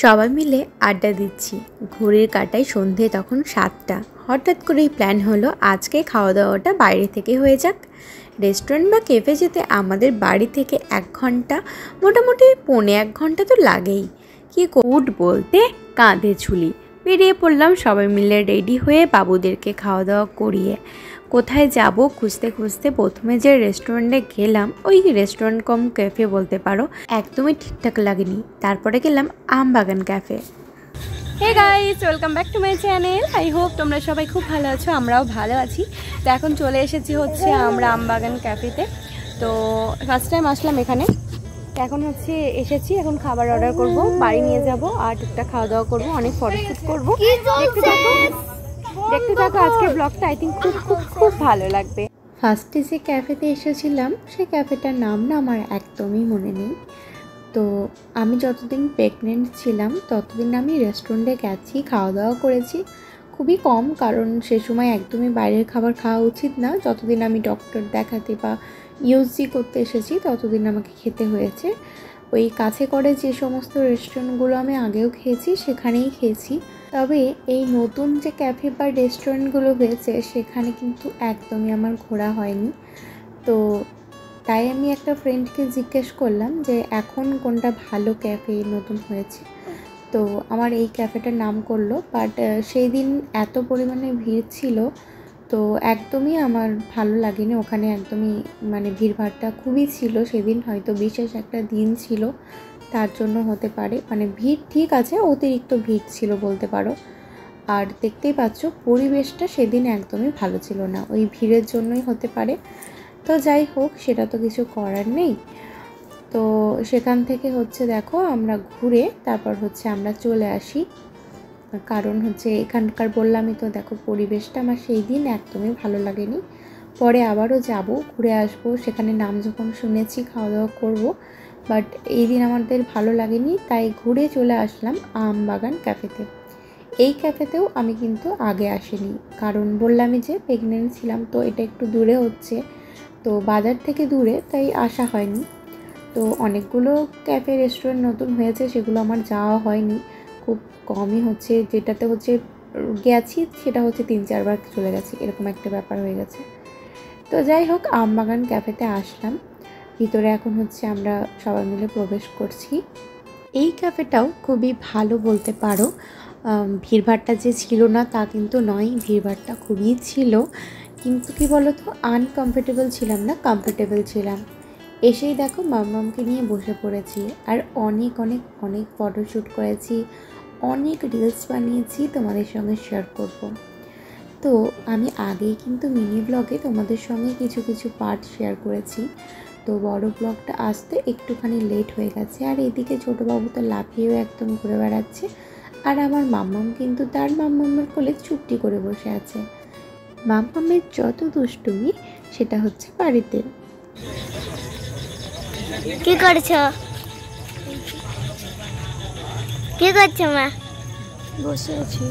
সবাই মিলে আড্ডা দিচ্ছি। ঘড়ির কাঁটায় সন্ধে তখন 7টা। হঠাৎ করেই প্ল্যান হলো আজকে খাওয়া দাওয়াটা বাইরে থেকে হয়ে যাক। রেস্টুরেন্ট বা ক্যাফে যেতে আমাদের বাড়ি থেকে 1 ঘন্টা, মোটামুটি 1.25 ঘন্টা তো লাগেই। কি কুট বলতে কাঁধে ঝুলি। বেরিয়ে পড়লাম সবাই মিলে রেডি হয়ে বাবুদেরকে খাওয়া দাওয়া করিয়ে। কোথায় যাব খুঁজতে খুঁজতে প্রথমে যে রেস্টুরেন্টে গেলাম, ওই রেস্টুরেন্ট কম ক্যাফে বলতে পারো, একদমই ঠিকঠাক লাগেনি। তারপরে গেলাম Aambagan cafe. Hey guys, welcome back to my channel. I hope তোমরা সবাই খুব ভালো আছো, আমরাও ভালো আছি। তো এখন চলে এসেছি হচ্ছে আমরা আমবাগান ক্যাফেতে। তো ফার্স্ট টাইম আসলাম এখানে। এখন হচ্ছে এসেছি, এখন খাবার অর্ডার করব, বাড়ি নিয়ে যাব আর টুকটাক খাওয়া দাওয়া করবো, অনেক ফটোশ্যুট করবো। দেখতে থাকো আজকের ব্লগটা, আই থিঙ্ক খুব খুব খুব ভালো লাগবে। ফার্স্টে যে ক্যাফেতে এসেছিলাম সেই ক্যাফেটার নাম না আমার একদমই মনে নেই। তো আমি যতদিন প্রেগনেন্ট ছিলাম ততদিন আমি রেস্টুরেন্টে গেছি, খাওয়া দাওয়া করেছি খুবই কম, কারণ সে সময় একদমই বাইরের খাবার খাওয়া উচিত না। যতদিন আমি ডক্টর দেখাতে বা ইউজি করতে এসেছি ততদিন আমাকে খেতে হয়েছে। ওই কাছে করে যে সমস্ত রেস্টুরেন্টগুলো আমি আগেও খেয়েছি সেখানেই খেয়েছি। তবে এই নতুন যে ক্যাফে বা রেস্টুরেন্টগুলো হয়েছে সেখানে কিন্তু একদমই আমার ঘোরা হয়নি। তো তাই আমি একটা ফ্রেন্ডকে জিজ্ঞেস করলাম যে এখন কোনটা ভালো ক্যাফে নতুন হয়েছে। তো আমার এই ক্যাফেটার নাম করলো, বাট সেই দিন এত পরিমাণে ভিড় ছিল তো একদমই আমার ভালো লাগেনি ওখানে। একদমই মানে ভিড়ভাড়টা খুবই ছিল সেদিন, হয়তো বিশেষ একটা দিন ছিল তার জন্য হতে পারে। মানে ভিড় ঠিক আছে, অতিরিক্ত ভিড় ছিল বলতে পারো। আর দেখতেই পাচ্ছ পরিবেশটা সেদিন একদমই ভালো ছিল না, ওই ভিড়ের জন্যই হতে পারে। তো যাই হোক, সেটা তো কিছু করার নেই। তো সেখান থেকে হচ্ছে দেখো আমরা ঘুরে তারপর হচ্ছে আমরা চলে আসি, কারণ হচ্ছে এখানকার বললামই তো, দেখো পরিবেশটা আমার সেই দিন একদমই ভালো লাগেনি। পরে আবারও যাব, ঘুরে আসব, সেখানে নাম যখন শুনেছি খাওয়া দাওয়া করব, বাট এই দিন আমাদের ভালো লাগেনি, তাই ঘুরে চলে আসলাম আমবাগান ক্যাফেতে। এই ক্যাফেতেও আমি কিন্তু আগে আসিনি, কারণ বললামই যে প্রেগনেন্ট ছিলাম, তো এটা একটু দূরে হচ্ছে, তো বাজার থেকে দূরে, তাই আসা হয়নি। তো অনেকগুলো ক্যাফে রেস্টুরেন্ট নতুন হয়েছে, সেগুলো আমার যাওয়া হয়নি, খুব কমই হচ্ছে। যেটাতে হচ্ছে গেছি সেটা হচ্ছে 3-4 বার চলে গেছি, এরকম একটা ব্যাপার হয়ে গেছে। তো যাই হোক, আমবাগান ক্যাফেতে আসলাম, ভিতরে এখন হচ্ছে আমরা সবাই মিলে প্রবেশ করছি। এই ক্যাফেটাও খুবই ভালো বলতে পারো। ভিড়ভাড়টা যে ছিল না তা কিন্তু নয়, ভিড়ভাড়টা খুবই ছিল, কিন্তু কি বলতো আনকমফোর্টেবল ছিলাম না, কমফোর্টেবল ছিলাম। এসেই দেখো মাম্মামকে নিয়ে বসে পড়েছি, আর অনেক অনেক অনেক ফটোশ্যুট করেছি, অনেক রিলস বানিয়েছি, তোমাদের সঙ্গে শেয়ার করব। তো আমি আগেই কিন্তু মিনি ব্লগে তোমাদের সঙ্গে কিছু কিছু পার্ট শেয়ার করেছি, তো বড় ব্লগটা আসতে একটুখানি লেট হয়ে গেছে। আর এদিকে ছোটো বাবু তো লাফিয়েও একদম ঘুরে বেড়াচ্ছে, আর আমার মাম্মাম কিন্তু তার মাম্মামের কোলে চুপটি করে বসে আছে। মাম্মামের যত দুষ্টুমি সেটা হচ্ছে বাড়িতে। কি করছো? কি করছো মা? বসে আছি।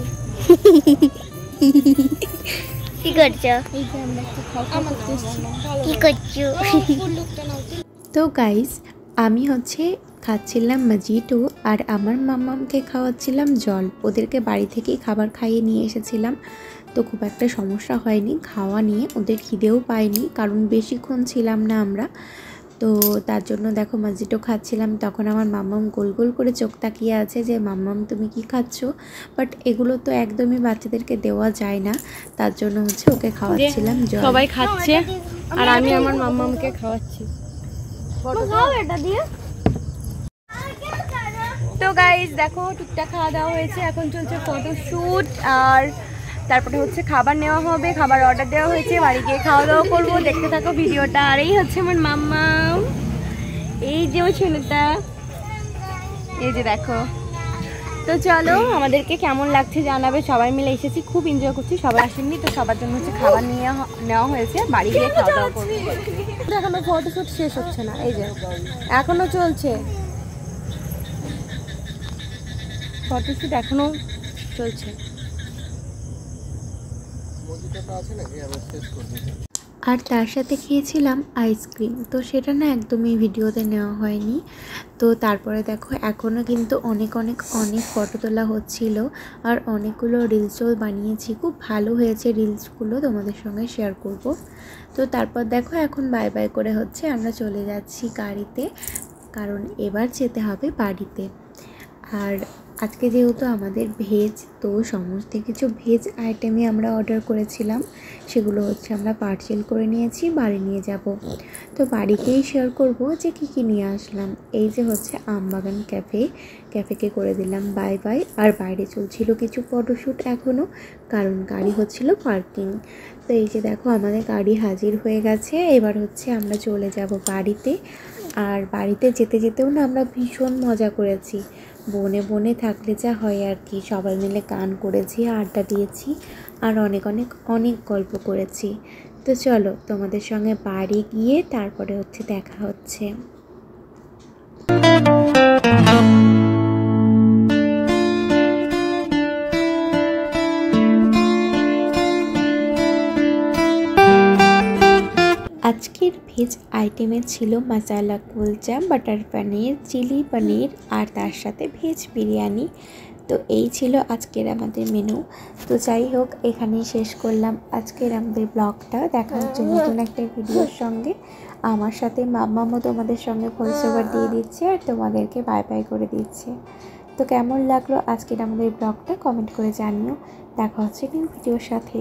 কি করছো? এই যে আমরা একটু খাওয়া করতেছি। কি করছো? তো গাইস, আমি হচ্ছে খাচ্ছিলাম মজিটো, আর আমার মাম্মামকে খাওয়াচ্ছিলাম জল। ওদেরকে বাড়ি থেকেই খাবার খাইয়ে নিয়ে এসেছিলাম, তো খুব একটা সমস্যা হয়নি খাওয়া নিয়ে, ওদের খিদেও পায়নি, কারণ বেশিক্ষণ ছিলাম না আমরা। তো তার জন্য দেখো মজিটো খাচ্ছিলাম, তখন আমার মাম্মাম গোল গোল করে চোখ তাকিয়ে আছে যে মাম্মাম তুমি কি খাচ্ছ। বাট এগুলো তো একদমই বাচ্চাদেরকে দেওয়া যায় না, তার জন্য হচ্ছে ওকে খাওয়াচ্ছিলাম জল। সবাই খাচ্ছে আর আমি আমার মাম্মামকে খাওয়াচ্ছি। তো গাইস দেখো টুকটাক খাওয়া দাওয়া হয়েছে, এখন চলছে ফটোশ্যুট, আর তারপরে হচ্ছে খাবার নেওয়া হবে, খাবার অর্ডার দেওয়া হয়েছে, বাড়ি গিয়ে খাওয়া দাওয়া করবো। দেখতে থাকো ভিডিওটা। আর এই হচ্ছে আমার মাম্মাম, এই যে ওই ছেলেটা, এই যে দেখো। তো চলো, আমাদেরকে কেমন লাগছে জানাবে। সবাই মিলে এসেছি, খুব এনজয় করছি। সবাই আসেননি, তো সবার জন্য হচ্ছে খাবার নেওয়া হয়েছে, বাড়ি গিয়ে খাওয়া দাওয়া করবো। এখনো ফটোশ্যুট শেষ হচ্ছে না, এই যে এখনো চলছে ফটোশ্যুট, এখনো চলছে। আর তার সাথে খেয়েছিলাম আইসক্রিম। তো সেটা না একদমই ভিডিওতে নেওয়া হয়নি। তো তারপরে দেখো এখনও কিন্তু অনেক ফটো তোলা হচ্ছিল, আর অনেকগুলো রিলসও বানিয়েছি। খুব ভালো হয়েছে রিলসগুলো, তোমাদের সঙ্গে শেয়ার করব। তো তারপর দেখো এখন বাই বাই করে হচ্ছে আমরা চলে যাচ্ছি গাড়িতে, কারণ এবার যেতে হবে বাড়িতে। আর আজকে যেহেতু আমাদের ভেজ, তো সমস্ত কিছু ভেজ আইটেমই আমরা অর্ডার করেছিলাম। সেগুলো হচ্ছে আমরা পার্সেল করে নিয়েছি, বাড়ি নিয়ে যাব। তো বাড়িতেই শেয়ার করব যে কী নিয়ে আসলাম। এই যে হচ্ছে আমবাগান ক্যাফেকে করে দিলাম বাই বাই। আর বাইরে চলছিল কিছু ফটোশ্যুট এখনও, কারণ গাড়ি হচ্ছিল পার্কিং। তো এই যে দেখো আমাদের গাড়ি হাজির হয়ে গেছে। এবার হচ্ছে আমরা চলে যাব বাড়িতে। আর বাড়িতে যেতে যেতেও না আমরা ভীষণ মজা করেছি। বনে থাকলে যা হয় আর কি, সবাই মিলে গান করেছি, আড্ডা দিয়েছি, আর অনেক গল্প করেছি। তো চলো তোমাদের সঙ্গে বাড়ি গিয়ে তারপরে হচ্ছে দেখা হচ্ছে। আজকের ভেজ আইটেমে ছিল মশালা কুলচা, বাটার পনির, চিলি পনির, আর তার সাথে ভেজ বিরিয়ানি। তো এই ছিল আজকের আমাদের মেনু। তো যাই হোক, এখানেই শেষ করলাম আজকের আমাদের ব্লগটা। দেখা হচ্ছে নতুন একটা ভিডিওর সঙ্গে। আমার সাথে মাম্মামও তোমাদের সঙ্গে ভয়েস ওভার দিয়ে দিচ্ছে, আর তোমাদেরকে বাই বাই করে দিচ্ছে। তো কেমন লাগলো আজকের আমাদের ব্লগটা কমেন্ট করে জানিও। দেখা হচ্ছে নিউ ভিডিওর সাথে।